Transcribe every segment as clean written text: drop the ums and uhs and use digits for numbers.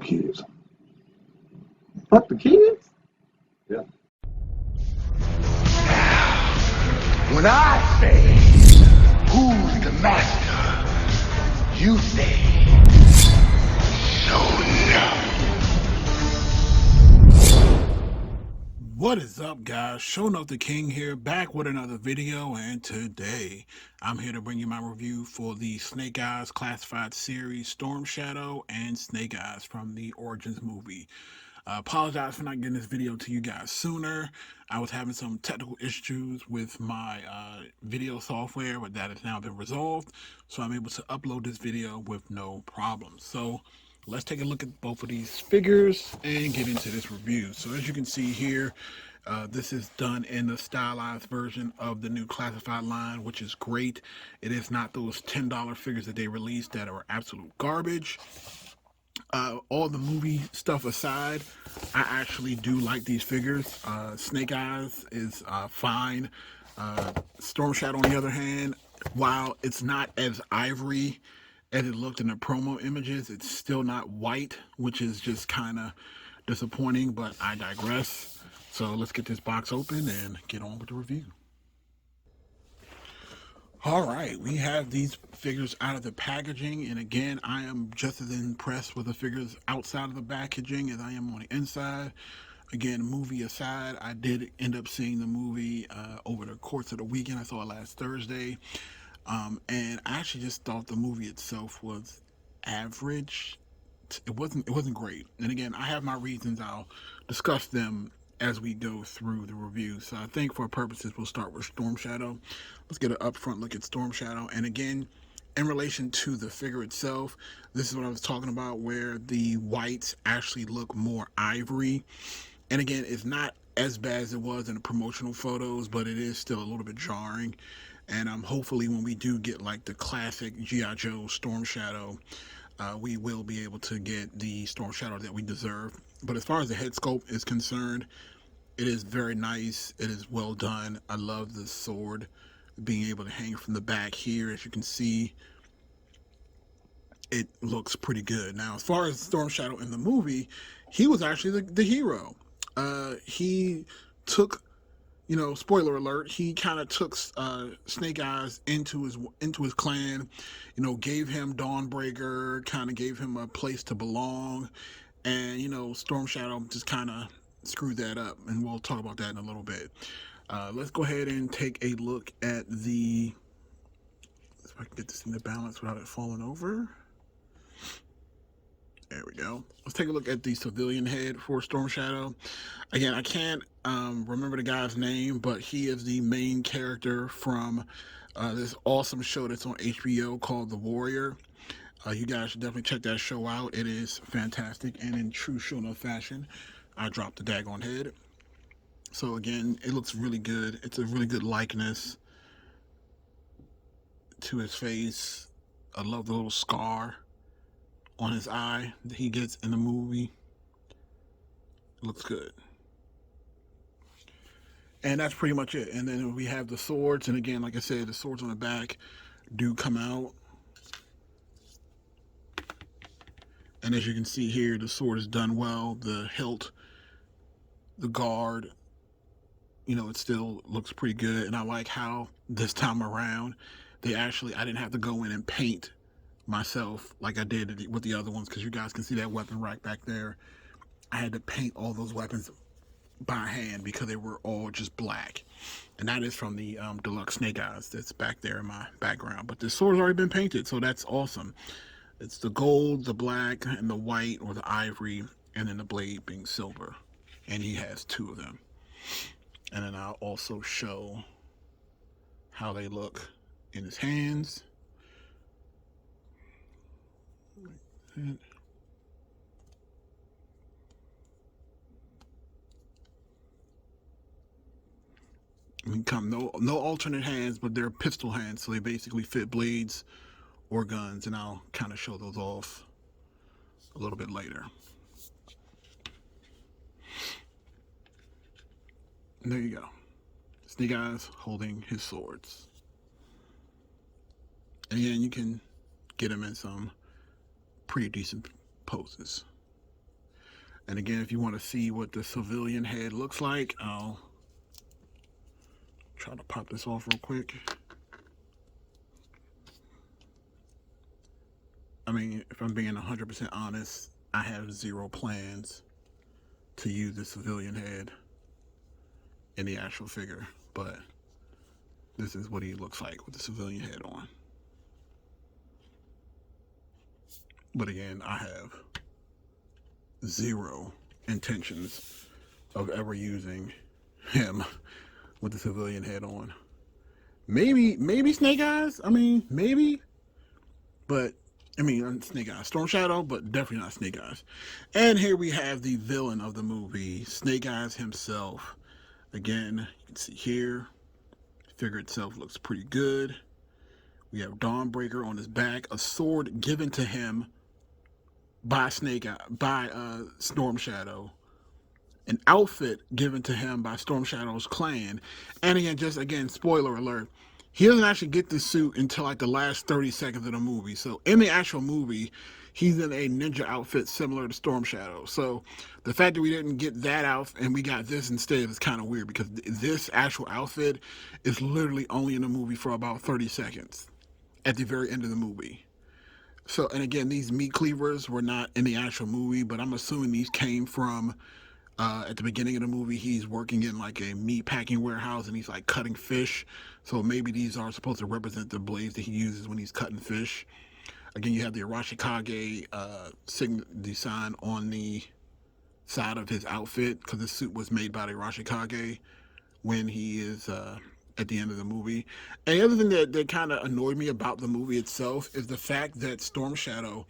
kids. Fuck the kids? Yeah. When I say, who's the master? You say, no. What is up, guys? Showing up the King here, back with another video, and today I'm here to bring you my review for the Snake Eyes classified series Storm Shadow and Snake Eyes from the Origins movie. Apologize for not getting this video to you guys sooner. I was having some technical issues with my video software, but that has now been resolved, so I'm able to upload this video with no problem. So let's take a look at both of these figures and get into this review. So as you can see here, this is done in the stylized version of the new classified line, which is great. It is not those $10 figures that they released that are absolute garbage. All the movie stuff aside, I actually do like these figures. Snake Eyes is fine. Storm Shadow, on the other hand, while it's not as ivory as it looked in the promo images, it's still not white, which is just kind of disappointing, but I digress. So let's get this box open and get on with the review. All right, we have these figures out of the packaging, and again, I am just as impressed with the figures outside of the packaging as I am on the inside. Again, movie aside, I did end up seeing the movie over the course of the weekend. I saw it last Thursday, and I actually just thought the movie itself was average. It wasn't great. And again, I have my reasons. I'll discuss them as we go through the review. So I think for purposes, we'll start with Storm Shadow. Let's get an upfront look at Storm Shadow. And again, in relation to the figure itself, this is what I was talking about, where the whites actually look more ivory. And again, it's not as bad as it was in the promotional photos, but it is still a little bit jarring. And hopefully when we do get like the classic G.I. Joe Storm Shadow, we will be able to get the Storm Shadow that we deserve. But as far as the head sculpt is concerned, it is very nice. It is well done. I love the sword being able to hang from the back here. As you can see, it looks pretty good. Now, as far as Storm Shadow in the movie, he was actually the hero. He took, spoiler alert, he kind of took Snake Eyes into his clan, gave him Dawnbreaker, kind of gave him a place to belong, and Storm Shadow just kind of screwed that up, and we'll talk about that in a little bit. Let's go ahead and take a look at the, if I can get this into balance without it falling over. There we go. Let's take a look at the civilian head for Storm Shadow. Again, I can't remember the guy's name, but he is the main character from this awesome show that's on HBO called The Warrior. You guys should definitely check that show out. It is fantastic, and in true Shonen fashion, I dropped the daggone head. So again, it looks really good. It's a really good likeness to his face. I love the little scar on his eye that he gets in the movie. It looks good. And that's pretty much it. And then we have the swords. And again, like I said, the swords on the back do come out. And as you can see here, the sword is done well. The hilt, the guard, it still looks pretty good. And I like how this time around, I didn't have to go in and paint myself like I did with the other ones, because you guys can see that weapon rack back there. I had to paint all those weapons by hand because they were all just black. And that is from the deluxe Snake Eyes that's back there in my background. But the sword's already been painted, so that's awesome. It's the gold, the black, and the white or the ivory, and then the blade being silver. And he has two of them. And then I'll also show how they look in his hands. No alternate hands, but they're pistol hands, so they basically fit blades or guns, and I'll kind of show those off a little bit later. And there you go. Snake Eyes holding his swords. And again, you can get him in some pretty decent poses. And again, if you want to see what the civilian head looks like, I'll try to pop this off real quick. I mean, if I'm being 100% honest, I have zero plans to use the civilian head in the actual figure, but this is what he looks like with the civilian head on. But again, I have zero intentions of ever using him with the civilian head on. Maybe Snake Eyes. I mean, maybe, but I mean, Snake Eyes, Storm Shadow, but definitely not Snake Eyes. And here we have the villain of the movie, Snake Eyes himself. Again, you can see here, the figure itself looks pretty good. We have Dawnbreaker on his back, a sword given to him by Storm Shadow, an outfit given to him by Storm Shadow's clan. And again, spoiler alert, he doesn't actually get the suit until like the last 30 seconds of the movie. So in the actual movie, he's in a ninja outfit similar to Storm Shadow. So the fact that we didn't get that outfit and we got this instead is kind of weird, because this actual outfit is literally only in the movie for about 30 seconds at the very end of the movie. So, and again, these meat cleavers were not in the actual movie, but I'm assuming these came from at the beginning of the movie. He's working in like a meat packing warehouse and he's like cutting fish. So maybe these are supposed to represent the blades that he uses when he's cutting fish. Again, you have the Arashikage design on the side of his outfit, because the suit was made by the Arashikage when he is at the end of the movie. And the other thing that kind of annoyed me about the movie itself is the fact that Storm Shadow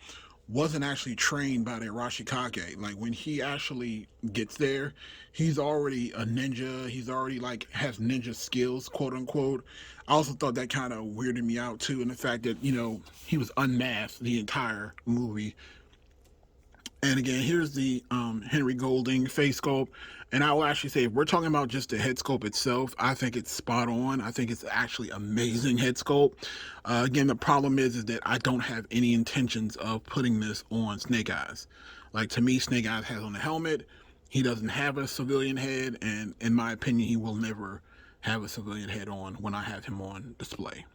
wasn't actually trained by the Arashikage. Like, when he actually gets there, he's already a ninja. He's already like has ninja skills, quote unquote. I also thought that kind of weirded me out too, and the fact that, you know, he was unmasked the entire movie. And again, here's the Henry Golding face sculpt. And I will actually say, if we're talking about just the head sculpt itself, I think it's spot on. I think it's actually amazing head sculpt. Again, the problem is that I don't have any intentions of putting this on Snake Eyes. Like, to me, Snake Eyes has on the helmet. He doesn't have a civilian head, and in my opinion, he will never have a civilian head on when I have him on display.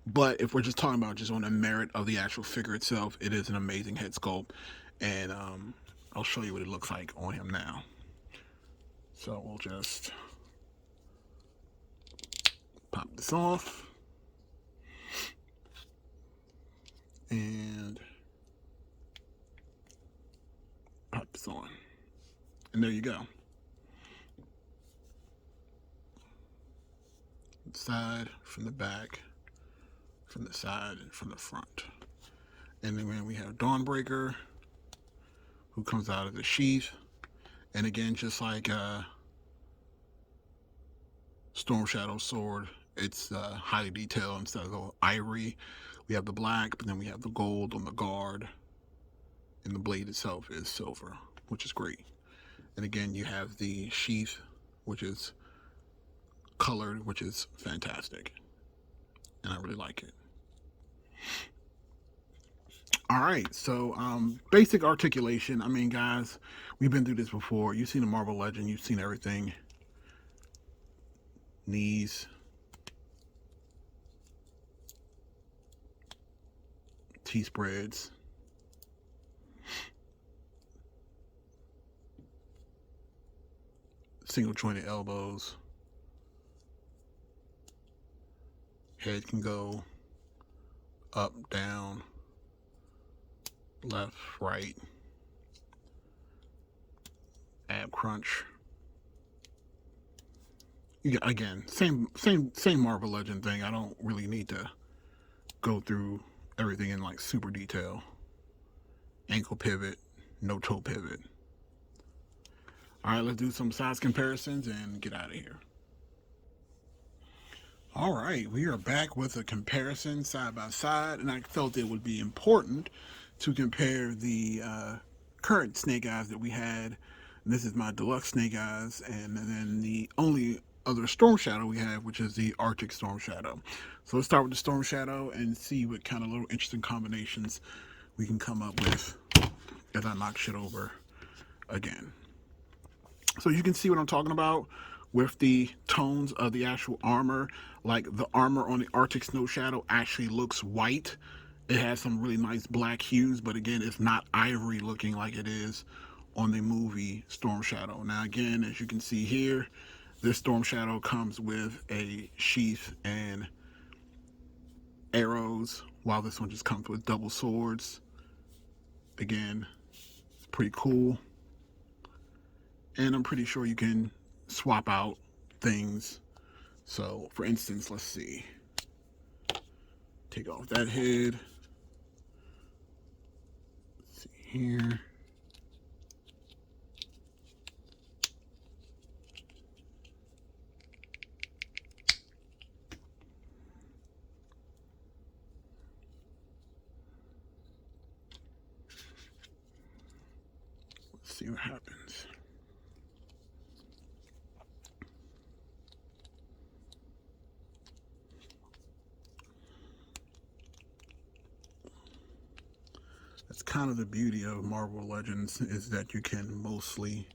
But if we're just talking about just on the merit of the actual figure itself, it is an amazing head sculpt. And I'll show you what it looks like on him now. So we'll just pop this off. And pop this on. And there you go. Side, from the back, from the side, and from the front. And then we have Dawnbreaker, who comes out of the sheath. And again, just like Storm Shadow's sword, it's highly detailed instead of the ivory. We have the black, but then we have the gold on the guard. And the blade itself is silver, which is great. And again, you have the sheath, which is colored, which is fantastic. And I really like it. All right, so basic articulation. I mean, guys, we've been through this before. You've seen the Marvel Legend. You've seen everything. Knees. T-spreads. Single jointed elbows. Head can go up, down, left, right, ab crunch. You got, again, same Marvel Legend thing. I don't really need to go through everything in like super detail. Ankle pivot, no toe pivot. All right, let's do some size comparisons and get out of here. All right, we are back with a comparison side by side, and I felt it would be important to compare the current Snake Eyes that we had. And this is my deluxe Snake Eyes, and then the only other Storm Shadow we have, which is the Arctic Storm Shadow. So let's start with the Storm Shadow and see what kind of little interesting combinations we can come up with as I knock shit over. again. So you can see what I'm talking about with the tones of the actual armor. Like the armor on the Arctic Snow Shadow actually looks white. It has some really nice black hues, but again, it's not ivory looking like it is on the movie Storm Shadow. Now again, as you can see here, this Storm Shadow comes with a sheath and arrows, while this one just comes with double swords. Again, it's pretty cool. And I'm pretty sure you can swap out things. So, for instance, let's see. Take off that head. Let's see here. Let's see what happens. That's kind of the beauty of Marvel Legends, is that you can mostly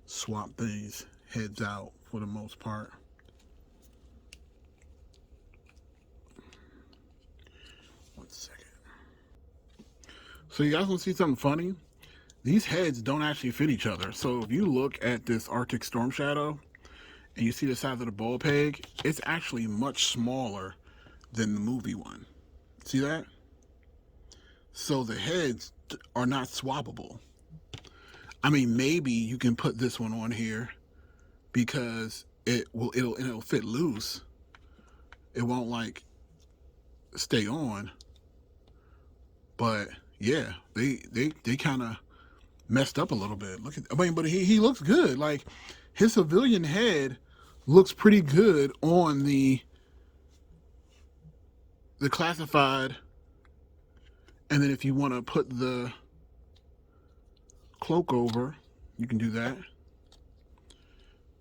swap these heads out for the most part. One second. So you guys want to see something funny? These heads don't actually fit each other. So if you look at this Arctic Storm Shadow and you see the size of the ball peg, it's actually much smaller than the movie one. See that? So the heads are not swappable. I mean, maybe you can put this one on here because it'll fit loose. It won't like stay on. But yeah, they kind of messed up a little bit. Look at, I mean, but he looks good. Like his civilian head looks pretty good on the classified. And then if you want to put the cloak over, you can do that.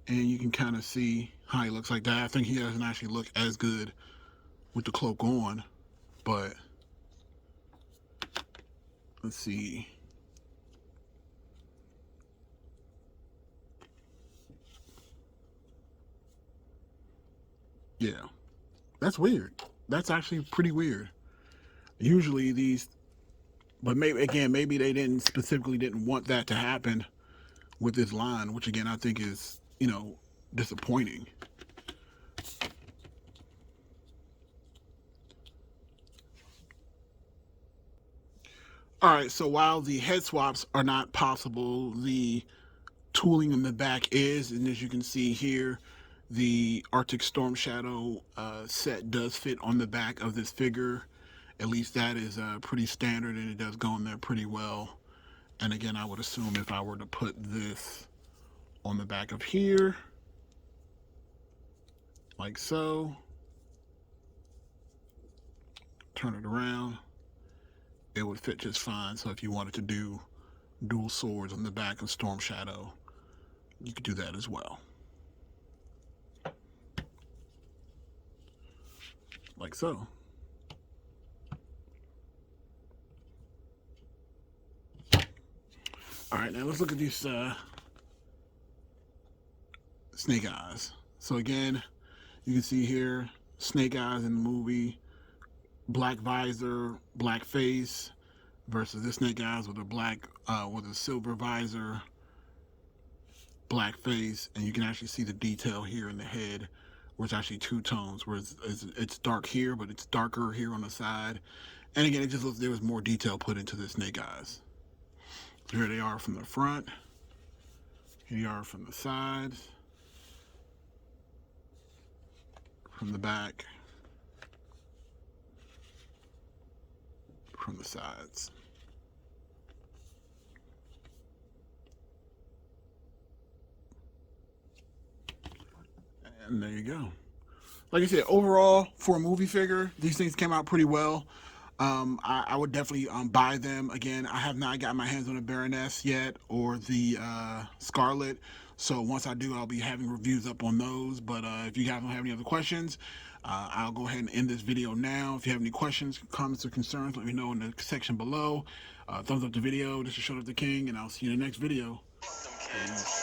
And you can kind of see how he looks like that. I think he doesn't actually look as good with the cloak on, but let's see. Yeah, that's weird. That's actually pretty weird. Usually these, but maybe again, maybe they specifically didn't want that to happen with this line, which again I think is, you know, disappointing. All right, so while the head swaps are not possible, the tooling in the back is, and as you can see here, the Arctic Storm Shadow set does fit on the back of this figure. At least that is pretty standard, and it does go in there pretty well. And again, I would assume if I were to put this on the back of here, like so, turn it around, it would fit just fine. So if you wanted to do dual swords on the back of Storm Shadow, you could do that as well. Like so. All right, now let's look at these snake eyes. So again, you can see here, snake eyes in the movie, black visor, black face, versus this snake eyes with a silver visor, black face, and you can actually see the detail here in the head, where it's actually two tones, where it's dark here, but it's darker here on the side. And again, it just looks, there was more detail put into the snake eyes. So here they are from the front. Here they are from the sides. From the back. From the sides. And there you go. Like I said, overall, for a movie figure, these things came out pretty well. I would definitely buy them. Again, I have not got my hands on the Baroness yet or the Scarlet. So once I do, I'll be having reviews up on those. But if you guys don't have any other questions, I'll go ahead and end this video now. If you have any questions, comments, or concerns, let me know in the section below. Thumbs up the video. This is Shown Up the King, and I'll see you in the next video. Peace.